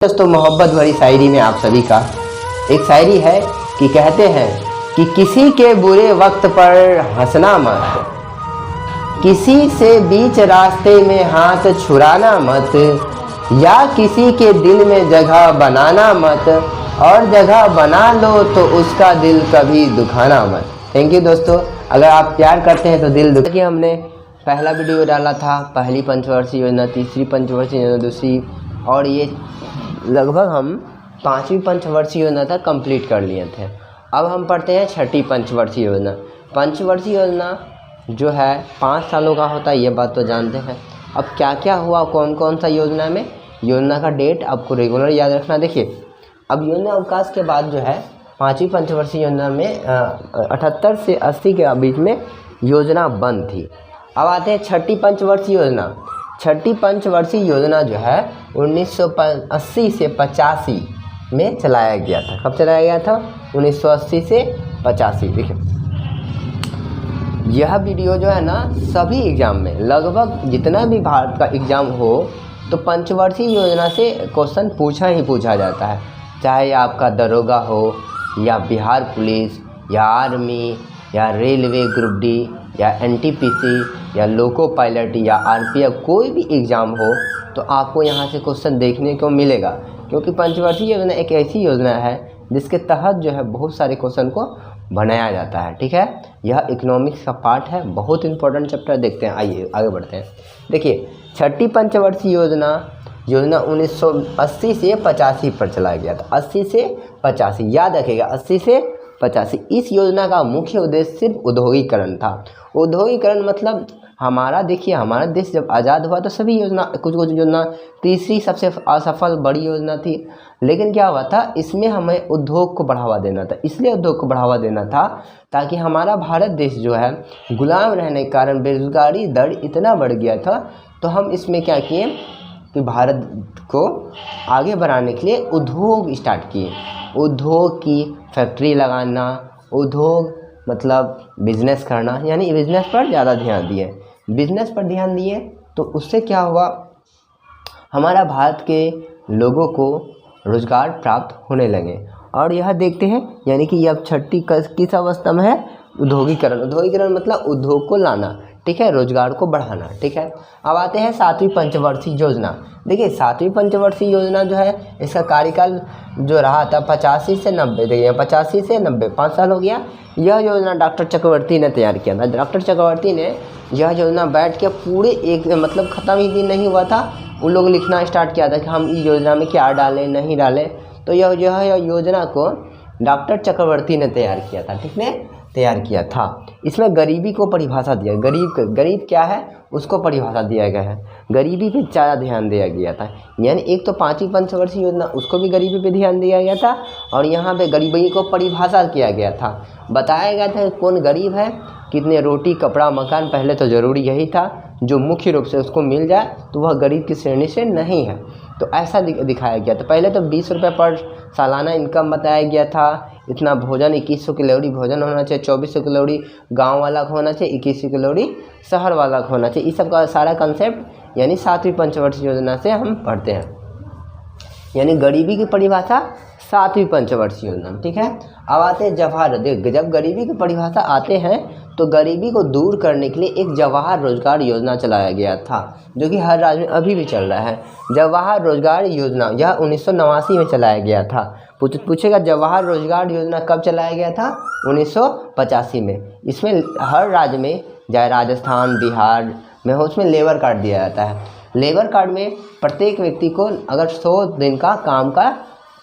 दोस्तों, मोहब्बत भरी शायरी में आप सभी का एक शायरी है कि कहते हैं कि किसी के बुरे वक्त पर हंसना मत, किसी से बीच रास्ते में हाथ छुड़ाना मत, या किसी के दिल में जगह बनाना मत, और जगह बना लो तो उसका दिल कभी दुखाना मत। थैंक यू दोस्तों। अगर आप प्यार करते हैं तो दिल दुख कि हमने पहला वीडियो डाला था, पहली पंचवर्षीय योजना, तीसरी पंचवर्षीय योजना, दूसरी, और ये लगभग हम 5वीं पंचवर्षीय योजना तक कंप्लीट कर लिए थे। अब हम पढ़ते हैं 6ठी पंचवर्षीय योजना। पंचवर्षीय योजना जो है 5 सालों का होता है, ये बात तो जानते हैं। अब क्या क्या हुआ, कौन कौन सा योजना में, योजना का डेट आपको रेगुलर याद रखना। देखिए, अब योजना अवकाश के बाद जो है 5वीं पंचवर्षीय योजना में 78 से 80 के बीच में योजना बंद थी। अब आते हैं 6ठी पंचवर्षीय योजना। 6ठी पंचवर्षीय योजना जो है 1980 से 85 में चलाया गया था। कब चलाया गया था? 1980 से 85। देखिए, यह वीडियो जो है ना, सभी एग्ज़ाम में लगभग जितना भी भारत का एग्ज़ाम हो तो पंचवर्षीय योजना से क्वेश्चन पूछा ही पूछा जाता है। चाहे आपका दरोगा हो, या बिहार पुलिस, या आर्मी, या रेलवे ग्रुप डी, या एनटीपीसी, या लोको पायलट, या आरपीएफ, कोई भी एग्ज़ाम हो तो आपको यहाँ से क्वेश्चन देखने को मिलेगा। क्योंकि पंचवर्षीय योजना एक ऐसी योजना है जिसके तहत जो है बहुत सारे क्वेश्चन को बनाया जाता है। ठीक है, यह इकोनॉमिक्स का पार्ट है, बहुत इंपॉर्टेंट चैप्टर। देखते हैं, आइए आगे बढ़ते हैं। देखिए, 6ठी पंचवर्षीय योजना 1980 से 85 पर चलाया गया था। 80 से 85, याद रखिएगा, 80 से 85। इस योजना का मुख्य उद्देश्य सिर्फ औद्योगिकरण था। औद्योगिकरण मतलब हमारा, देखिए, हमारा देश जब आज़ाद हुआ तो सभी योजना, कुछ योजना, तीसरी सबसे असफल बड़ी योजना थी, लेकिन क्या हुआ था, इसमें हमें उद्योग को बढ़ावा देना था। इसलिए उद्योग को बढ़ावा देना था ताकि हमारा भारत देश जो है गुलाम रहने के कारण बेरोजगारी दर इतना बढ़ गया था। तो हम इसमें क्या किए कि भारत को आगे बढ़ाने के लिए उद्योग स्टार्ट किए। उद्योग की फैक्ट्री लगाना, उद्योग मतलब बिजनेस करना, यानी बिजनेस पर ज़्यादा ध्यान दिए। बिजनेस पर ध्यान दिए तो उससे क्या हुआ, हमारा भारत के लोगों को रोज़गार प्राप्त होने लगे। और यह देखते हैं, यानी कि अब 6ठी किस अवस्था में है? उद्योगीकरण। उद्योगीकरण मतलब उद्योग को लाना, ठीक है, रोजगार को बढ़ाना। ठीक है, अब आते हैं 7वीं पंचवर्षीय योजना। देखिए, 7वीं पंचवर्षीय योजना जो है, इसका कार्यकाल जो रहा था 85 से 90। देखिए, 85 से 90, 5 साल हो गया। यह योजना डॉक्टर चक्रवर्ती ने तैयार किया था। डॉक्टर चक्रवर्ती ने यह योजना बैठ के पूरे एक, मतलब ख़त्म ही दिन नहीं हुआ था, उन लोग लिखना स्टार्ट किया था कि हम इस योजना में क्या डालें, नहीं डालें। तो यह योजना को डॉक्टर चक्रवर्ती ने तैयार किया था। ठीक है, तैयार किया था। इसमें गरीबी को परिभाषा दिया, गरीब क्या है उसको परिभाषा दिया गया है। गरीबी पे ज़्यादा ध्यान दिया गया था। यानी एक तो 5वीं पंचवर्षीय योजना, उसको भी गरीबी पे ध्यान दिया गया था, और यहाँ पे गरीबी को परिभाषा किया गया था। बताया गया था कौन गरीब है, कितने रोटी, कपड़ा, मकान, पहले तो ज़रूरी यही था, जो मुख्य रूप से उसको मिल जाए तो वह गरीब की श्रेणी से नहीं है। तो ऐसा दिखाया गया था। पहले तो 20 रुपये पर सालाना इनकम बताया गया था। इतना भोजन, 2100 कैलोरी भोजन होना चाहिए, 2400 कैलोरी गांव वाला को होना चाहिए, 2100 कैलोरी शहर वाला को होना चाहिए। इस सब का सारा कंसेप्ट यानी 7वीं पंचवर्षीय योजना से हम पढ़ते हैं। यानी गरीबी की परिभाषा 7वीं पंचवर्षीय योजना। ठीक है, अब आते हैं जवाहर। जब गरीबी की परिभाषा आते हैं तो गरीबी को दूर करने के लिए एक जवाहर रोजगार योजना चलाया गया था, जो कि हर राज्य में अभी भी चल रहा है। जवाहर रोजगार योजना यह 1989 में चलाया गया था। पूछेगा जवाहर रोजगार योजना कब चलाया गया था? 1985 में। इसमें हर राज्य में, चाहे राजस्थान, बिहार में हो, उसमें लेबर कार्ड दिया जाता है। लेबर कार्ड में प्रत्येक व्यक्ति को अगर 100 दिन का काम का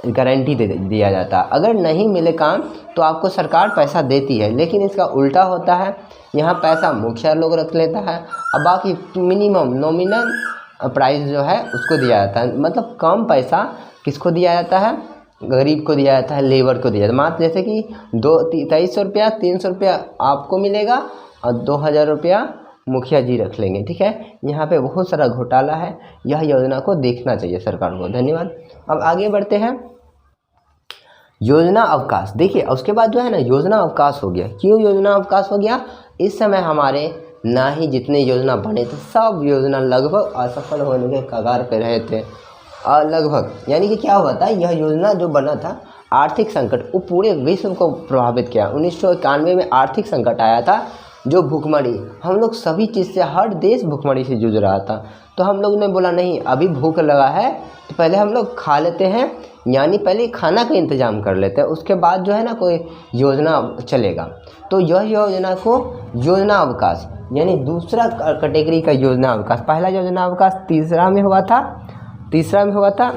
गारंटी दे दिया जाता है। अगर नहीं मिले काम तो आपको सरकार पैसा देती है, लेकिन इसका उल्टा होता है। यहाँ पैसा मुखिया लोग रख लेता है, और बाकी मिनिमम नॉमिनल प्राइस जो है उसको दिया जाता है। मतलब कम पैसा किसको दिया जाता है? गरीब को दिया जाता है, लेबर को दिया जाता है। मात्र जैसे कि 2300 रुपया, 300 रुपया आपको मिलेगा और 2000 रुपया मुखिया जी रख लेंगे। ठीक है, यहाँ पे बहुत सारा घोटाला है। यह योजना को देखना चाहिए सरकार को। धन्यवाद। अब आगे बढ़ते हैं। योजना अवकाश। देखिए, उसके बाद जो है ना, योजना अवकाश हो गया। क्यों योजना अवकाश हो गया? इस समय हमारे ना ही जितने योजना बने थे, सब योजना लगभग असफल होने के कगार पे रहे थे। लगभग, यानी कि क्या हुआ था, यह योजना जो बना था आर्थिक संकट वो पूरे विश्व को प्रभावित किया। 1991 में आर्थिक संकट आया था, जो भूखमरी, हम लोग सभी चीज़ से, हर देश भूखमरी से जूझ रहा था। तो हम लोग ने बोला नहीं, अभी भूख लगा है तो पहले हम लोग खा लेते हैं, यानी पहले खाना का इंतज़ाम कर लेते हैं, उसके बाद जो है ना कोई योजना चलेगा। तो यह योजना को योजना अवकाश, यानी दूसरा कैटेगरी का योजना अवकाश, पहला योजना अवकाश तीसरा में हुआ था,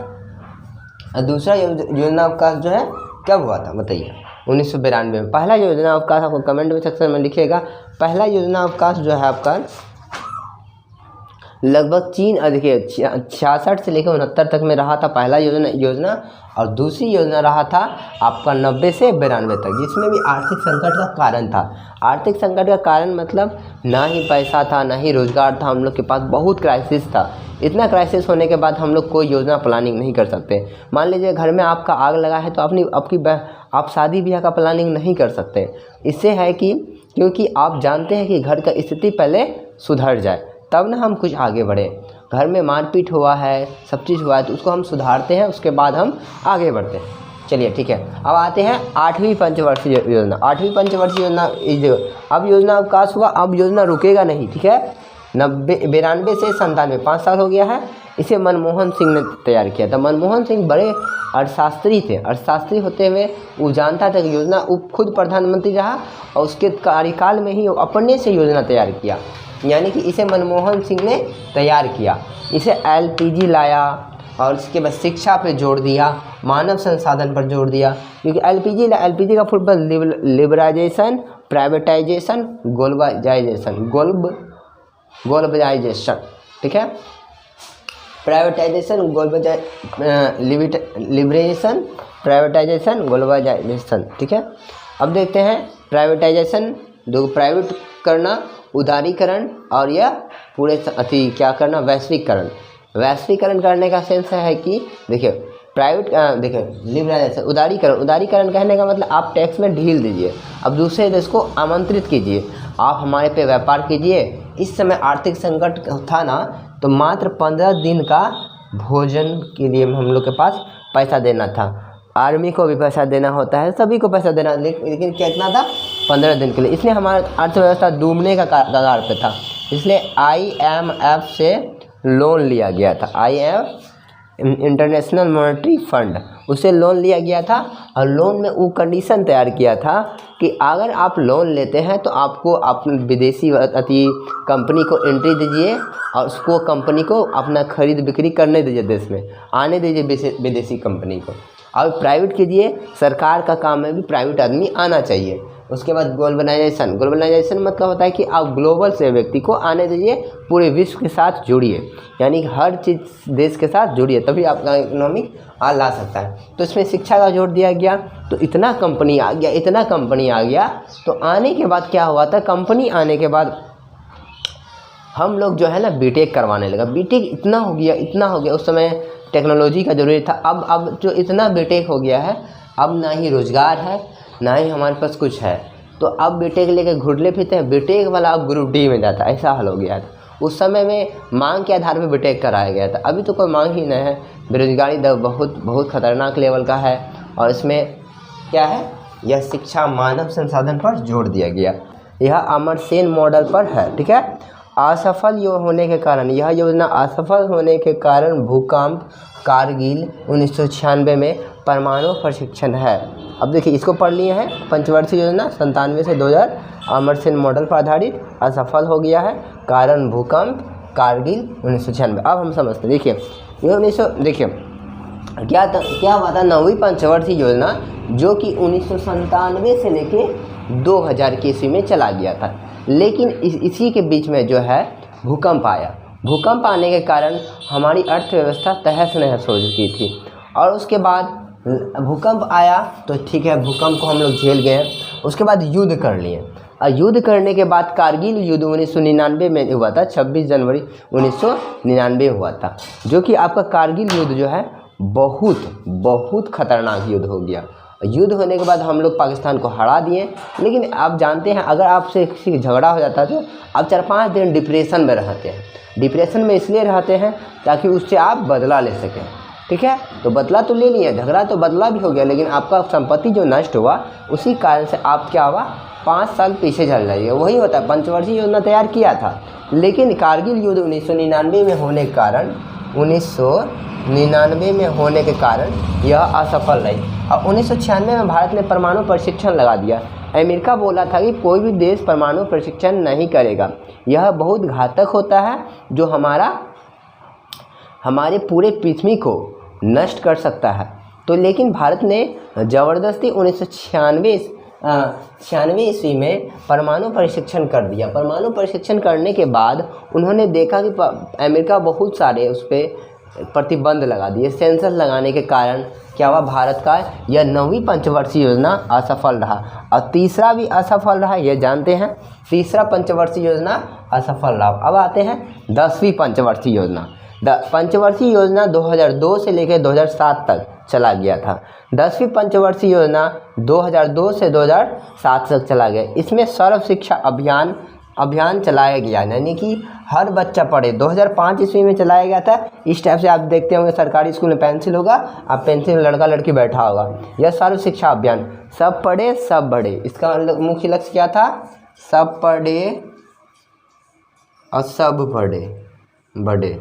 और दूसरा योजना अवकाश जो है कब हुआ था बताइए, 1992 में। पहला योजना अवकाश आपको कमेंट में सेक्शन में लिखिएगा। पहला योजना अवकाश जो है आपका लगभग 66 से लेकर 69 तक में रहा था पहला योजना, और दूसरी योजना रहा था आपका 90 से 92 तक, जिसमें भी आर्थिक संकट का कारण था। आर्थिक संकट का कारण मतलब ना ही पैसा था, ना ही रोजगार था, हम लोग के पास बहुत क्राइसिस था। इतना क्राइसिस होने के बाद हम लोग कोई योजना प्लानिंग नहीं कर सकते। मान लीजिए घर में आपका आग लगा है तो आप शादी ब्याह का प्लानिंग नहीं कर सकते। इससे है कि क्योंकि आप जानते हैं कि घर का स्थिति पहले सुधर जाए तब ना हम कुछ आगे बढ़े। घर में मारपीट हुआ है, सब चीज़ हुआ है, तो उसको हम सुधारते हैं, उसके बाद हम आगे बढ़ते हैं। चलिए ठीक है, अब आते हैं 8वीं पंचवर्षीय योजना। 8वीं पंचवर्षीय योजना, अब योजना अवकाश हुआ, अब योजना रुकेगा नहीं, ठीक है। 92 से 97 5 साल हो गया है। इसे मनमोहन सिंह ने तैयार किया था। मनमोहन सिंह बड़े अर्थशास्त्री थे। अर्थशास्त्री होते हुए वो जानता था कि योजना, वो खुद प्रधानमंत्री रहा और उसके कार्यकाल में ही अपने से योजना तैयार किया, यानी कि इसे मनमोहन सिंह ने तैयार किया। इसे LPG लाया और इसके बाद शिक्षा पे जोर दिया, मानव संसाधन पर जोर दिया, क्योंकि LPG का full form liberalisation, privatisation, globalisation, ठीक है। प्राइवेटाइजेशन, लिबरेशन, प्राइवेटाइजेशन, ग्लोबलाइजेशन, ठीक है। अब देखते हैं प्राइवेटाइजेशन, दो प्राइवेट करना, उदारीकरण, और यह पूरे क्या करना, वैश्वीकरण। वैश्वीकरण करने का सेंस है कि देखिए लिबराइजेशन, उदारीकरण कहने का मतलब आप टैक्स में ढील दीजिए, अब दूसरे देश को आमंत्रित कीजिए, आप हमारे पे व्यापार कीजिए। इस समय आर्थिक संकट था ना, तो मात्र 15 दिन का भोजन के लिए हम लोग के पास पैसा देना था। आर्मी को भी पैसा देना होता है, सभी को पैसा देना, लेकिन कितना था, 15 दिन के लिए। इसलिए हमारा अर्थव्यवस्था डूबने का कगार पे था, इसलिए IMF से लोन लिया गया था। IMF, इंटरनेशनल मॉनेटरी फंड, उसे लोन लिया गया था, और लोन में वो कंडीशन तैयार किया था कि अगर आप लोन लेते हैं तो आपको अपने विदेशी कंपनी को एंट्री दीजिए, और उसको कंपनी को अपना खरीद बिक्री करने दीजिए, देश में आने दीजिए विदेशी कंपनी को, और प्राइवेट कीजिए। सरकार का काम में भी प्राइवेट आदमी आना चाहिए। उसके बाद ग्लोबलाइजेशन मतलब होता है कि आप ग्लोबल से व्यक्ति को आने दीजिए, पूरे विश्व के साथ जुड़िए, यानी कि हर चीज़ देश के साथ जुड़िए, तभी आपका इकोनॉमिक ला सकता है। तो इसमें शिक्षा का जोर दिया गया। तो इतना कंपनी आ गया, तो आने के बाद क्या हुआ था, कंपनी आने के बाद हम लोग जो है ना बीटेक करवाने लगा। बीटेक इतना हो गया, उस समय टेक्नोलॉजी का जरूरी था। अब जो इतना बीटेक हो गया है, अब ना ही रोज़गार है, ना ही हमारे पास कुछ है, तो अब बीटेक लेके घुटले फिरते हैं। बीटेक वाला अब ग्रुप डी में जाता है, ऐसा हाल हो गया था। उस समय में मांग के आधार पर बीटेक कराया गया था, अभी तो कोई मांग ही नहीं है। बेरोजगारी दर बहुत खतरनाक लेवल का है, और इसमें क्या है, यह शिक्षा मानव संसाधन पर जोर दिया गया। यह अमरसेन मॉडल पर है, ठीक है। असफल होने के कारण, यह योजना असफल होने के कारण भूकंप, कारगिल 1996 में परमाणु प्रशिक्षण है। अब देखिए इसको पढ़ लिए हैं, पंचवर्षीय योजना 97 से 2000 अमरसेन मॉडल पर आधारित, असफल हो गया है, कारण भूकंप, कारगिल 1996। अब हम समझते हैं, देखिए देखिए क्या हुआ था, 9वीं पंचवर्षीय योजना जो कि 1997 से लेके 2000 की ईस्वी में चला गया था, लेकिन इसी के बीच में जो है भूकंप आया। भूकंप आने के कारण हमारी अर्थव्यवस्था तहस नहस हो चुकी थी, और उसके बाद भूकंप आया तो ठीक है, भूकंप को हम लोग झेल गए। उसके बाद युद्ध कर लिए, और युद्ध करने के बाद कारगिल युद्ध 1999 में हुआ था, 26 जनवरी 1999 हुआ था, जो कि आपका कारगिल युद्ध जो है बहुत खतरनाक युद्ध हो गया। युद्ध होने के बाद हम लोग पाकिस्तान को हरा दिए, लेकिन आप जानते हैं अगर आपसे किसी झगड़ा हो जाता है तो आप 4-5 दिन डिप्रेशन में रहते हैं। डिप्रेशन में इसलिए रहते हैं ताकि उससे आप बदला ले सकें। ठीक है। तो बदला तो ले लिया, झगड़ा तो बदला भी हो गया, लेकिन आपका संपत्ति जो नष्ट हुआ उसी कारण से आप क्या हुआ 5 साल पीछे चल रही है। वही होता है, पंचवर्षीय योजना तैयार किया था, लेकिन कारगिल युद्ध 1999 में होने के कारण 1999 में होने के कारण यह असफल रही। और 1996 में भारत ने परमाणु प्रशिक्षण लगा दिया। अमेरिका बोला था कि कोई भी देश परमाणु प्रशिक्षण नहीं करेगा, यह बहुत घातक होता है, जो हमारे पूरे पृथ्वी को नष्ट कर सकता है। तो लेकिन भारत ने ज़बरदस्ती 1996 ईस्वी में परमाणु प्रशिक्षण कर दिया। परमाणु प्रशिक्षण करने के बाद उन्होंने देखा कि अमेरिका बहुत सारे उस पर प्रतिबंध लगा दिए। सेंसर लगाने के कारण क्या हुआ, भारत का यह 9वीं पंचवर्षीय योजना असफल रहा। और तीसरा भी असफल रहा, ये जानते हैं, तीसरा पंचवर्षीय योजना असफल रहा। अब आते हैं 10वीं पंचवर्षीय योजना। पंचवर्षीय योजना 2002 से लेकर 2007 तक चला गया था। 10वीं पंचवर्षीय योजना 2002 से 2007 तक चला गया। इसमें सर्व शिक्षा अभियान चलाया गया, यानी कि हर बच्चा पढ़े। 2005 ईस्वी में चलाया गया था। इस टाइप से आप देखते होंगे सरकारी स्कूल में पेंसिल होगा, आप पेंसिल में लड़का लड़की बैठा होगा। यह सर्व शिक्षा अभियान, सब पढ़े सब बढ़े, इसका मुख्य लक्ष्य क्या था, सब पढ़े और सब बढ़े,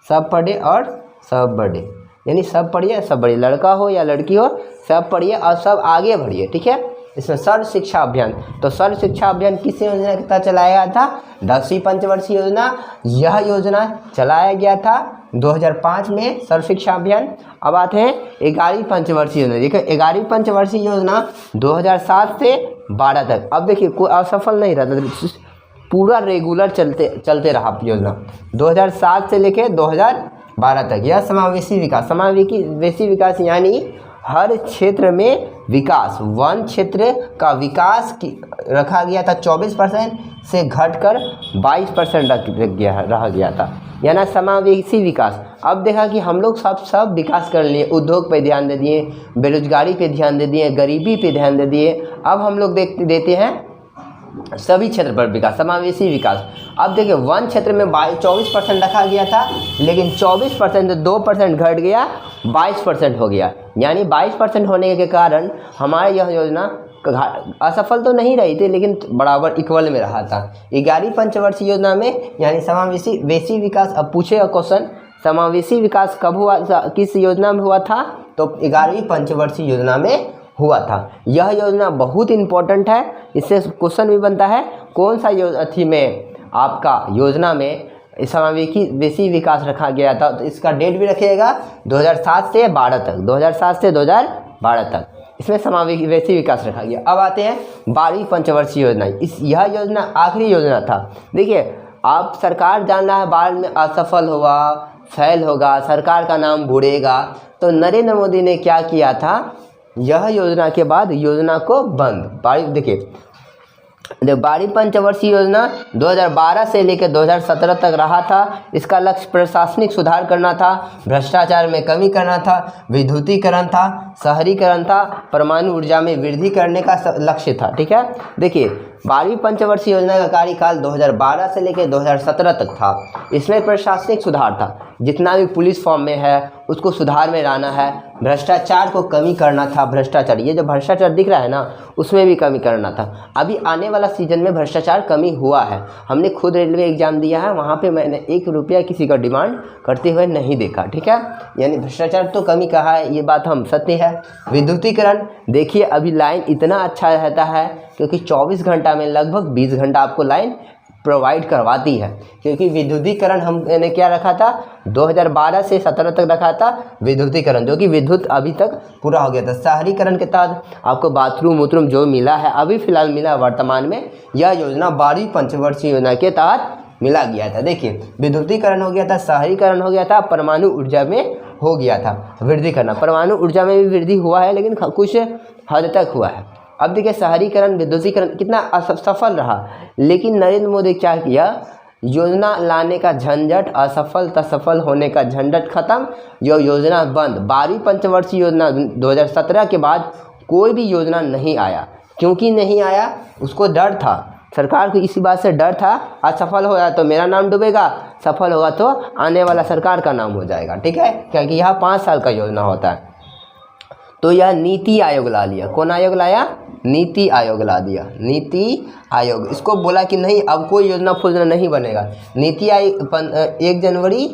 सब पढ़े और सब बढ़े, यानी सब पढ़िए सब बढ़िए, लड़का हो या लड़की हो सब पढ़िए और सब आगे बढ़िए, ठीक है। इसमें सर्व शिक्षा अभियान, तो सर्व शिक्षा अभियान किस योजना के तहत चलाया गया था, 10वीं पंचवर्षीय योजना। यह योजना चलाया गया था 2005 में, सर्व शिक्षा अभियान। अब आते हैं 11वीं पंचवर्षीय योजना। देखिए 11वीं पंचवर्षीय योजना 2007 से 12 तक। अब देखिए कोई असफल नहीं रहा, पूरा रेगुलर चलते रहा योजना 2007 से लेकर 2012 तक। यह समावेशी विकास यानी हर क्षेत्र में विकास, वन क्षेत्र का विकास रखा गया था 24% से घटकर 22% रह गया था, यानी समावेशी विकास। अब देखा कि हम लोग सब विकास कर लिए, उद्योग पे ध्यान दे दिए, बेरोजगारी पे ध्यान दे दिए, गरीबी पे ध्यान दे दिए। अब हम लोग देते हैं सभी क्षेत्र पर विकास, समावेशी विकास। अब देखिए वन क्षेत्र में 24% रखा गया था, लेकिन 24% से 2% घट गया, 22% हो गया। यानी 22% होने के कारण हमारी यह योजना असफल तो नहीं रही थी, लेकिन बराबर इक्वल में रहा था। 11वीं पंचवर्षीय योजना में यानी समावेशी विकास। अब पूछे क्वेश्चन, समावेशी विकास कब हुआ, किस योजना में हुआ था, तो 11वीं पंचवर्षीय योजना में हुआ था। यह योजना बहुत इंपॉर्टेंट है, इससे क्वेश्चन भी बनता है कौन सा अथी में आपका योजना में समावेशी विकास रखा गया था। तो इसका डेट भी रखिएगा 2007 से 12 तक, 2007 से 2012 तक इसमें समावेशी विकास रखा गया। अब आते हैं 12वीं पंचवर्षीय योजना। यह योजना आखिरी योजना था। देखिए आप सरकार जान रहा है बाद में असफल हुआ, फेल होगा, सरकार का नाम बूढ़ेगा, तो नरेंद्र मोदी ने क्या किया था, यह योजना के बाद योजना को बंद। देखिए 12वीं पंचवर्षीय योजना 2012 से लेकर 2017 तक रहा था। इसका लक्ष्य प्रशासनिक सुधार करना था, भ्रष्टाचार में कमी करना था, विद्युतीकरण था, शहरीकरण था, परमाणु ऊर्जा में वृद्धि करने का लक्ष्य था, ठीक है। देखिए 12वीं पंचवर्षीय योजना का कार्यकाल 2012 से लेकर 2017 तक था। इसमें प्रशासनिक सुधार था, जितना भी पुलिस फॉर्म में है उसको सुधार में लाना है, भ्रष्टाचार को कमी करना था। भ्रष्टाचार, ये जो भ्रष्टाचार दिख रहा है ना, उसमें भी कमी करना था। अभी आने वाला सीजन में भ्रष्टाचार कमी हुआ है। हमने खुद रेलवे एग्जाम दिया है, वहाँ पे मैंने 1 रुपया किसी का डिमांड करते हुए नहीं देखा, ठीक है। यानी भ्रष्टाचार तो कमी कहा है, ये बात हम सत्य है। विद्युतीकरण, देखिए अभी लाइन इतना अच्छा रहता है क्योंकि 24 घंटा में लगभग 20 घंटा आपको लाइन प्रोवाइड करवाती है, क्योंकि विद्युतीकरण हमने क्या रखा था 2012 से 17 तक रखा था विद्युतीकरण, जो कि विद्युत अभी तक पूरा हो गया था। शहरीकरण के तहत आपको बाथरूम जो मिला है, अभी फिलहाल मिला वर्तमान में, यह योजना 12वीं पंचवर्षीय योजना के तहत मिला गया था। देखिए विद्युतीकरण हो गया था, शहरीकरण हो गया था, परमाणु ऊर्जा में हो गया था वृद्धि करना। परमाणु ऊर्जा में भी वृद्धि हुआ है, लेकिन कुछ हद तक हुआ है। अब देखिए शहरीकरण, विद्युतीकरण कितना सफल रहा, लेकिन नरेंद्र मोदी क्या किया, योजना लाने का झंझट, असफल होने का झंझट खत्म, जो योजना बंद। 12वीं पंचवर्षीय योजना 2017 के बाद कोई भी योजना नहीं आया। क्योंकि नहीं आया, उसको डर था सरकार को इसी बात से डर था, असफल होगा तो मेरा नाम डूबेगा, सफल होगा तो आने वाला सरकार का नाम हो जाएगा, ठीक है, क्योंकि यह 5 साल का योजना होता है। तो यह नीति आयोग ला लिया। कौन आयोग लाया? नीति आयोग ला दिया, नीति आयोग। इसको बोला कि नहीं अब कोई योजना फूजना नहीं बनेगा। नीति आयोग 1 जनवरी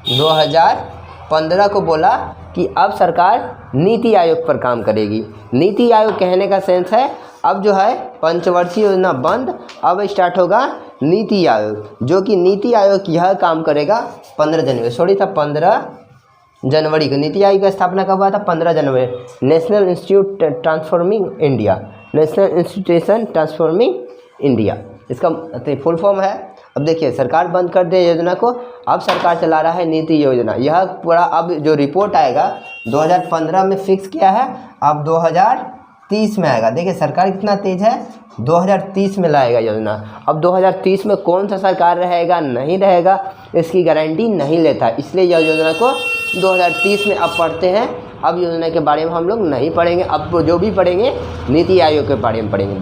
2015 को बोला कि अब सरकार नीति आयोग पर काम करेगी। नीति आयोग कहने का सेंस है अब जो है पंचवर्षीय योजना बंद, अब स्टार्ट होगा नीति आयोग, जो कि नीति आयोग यह काम करेगा 15 जनवरी को। नीति आयोग की स्थापना कब हुआ था? 15 जनवरी। National institute transforming India, national institution transforming India इसका फुल फॉर्म है। अब देखिए सरकार बंद कर दे योजना को, अब सरकार चला रहा है नीति योजना। यह पूरा अब जो रिपोर्ट आएगा 2015 में फिक्स किया है, अब 2030 में आएगा। देखिए सरकार कितना तेज है, 2030 में लाएगा योजना। अब 2030 में कौन सा सरकार रहेगा नहीं रहेगा इसकी गारंटी नहीं लेता, इसलिए यह योजना को 2030 में अब पढ़ते हैं। अब योजना के बारे में हम लोग नहीं पढ़ेंगे, अब जो भी पढ़ेंगे नीति आयोग के बारे में पढ़ेंगे।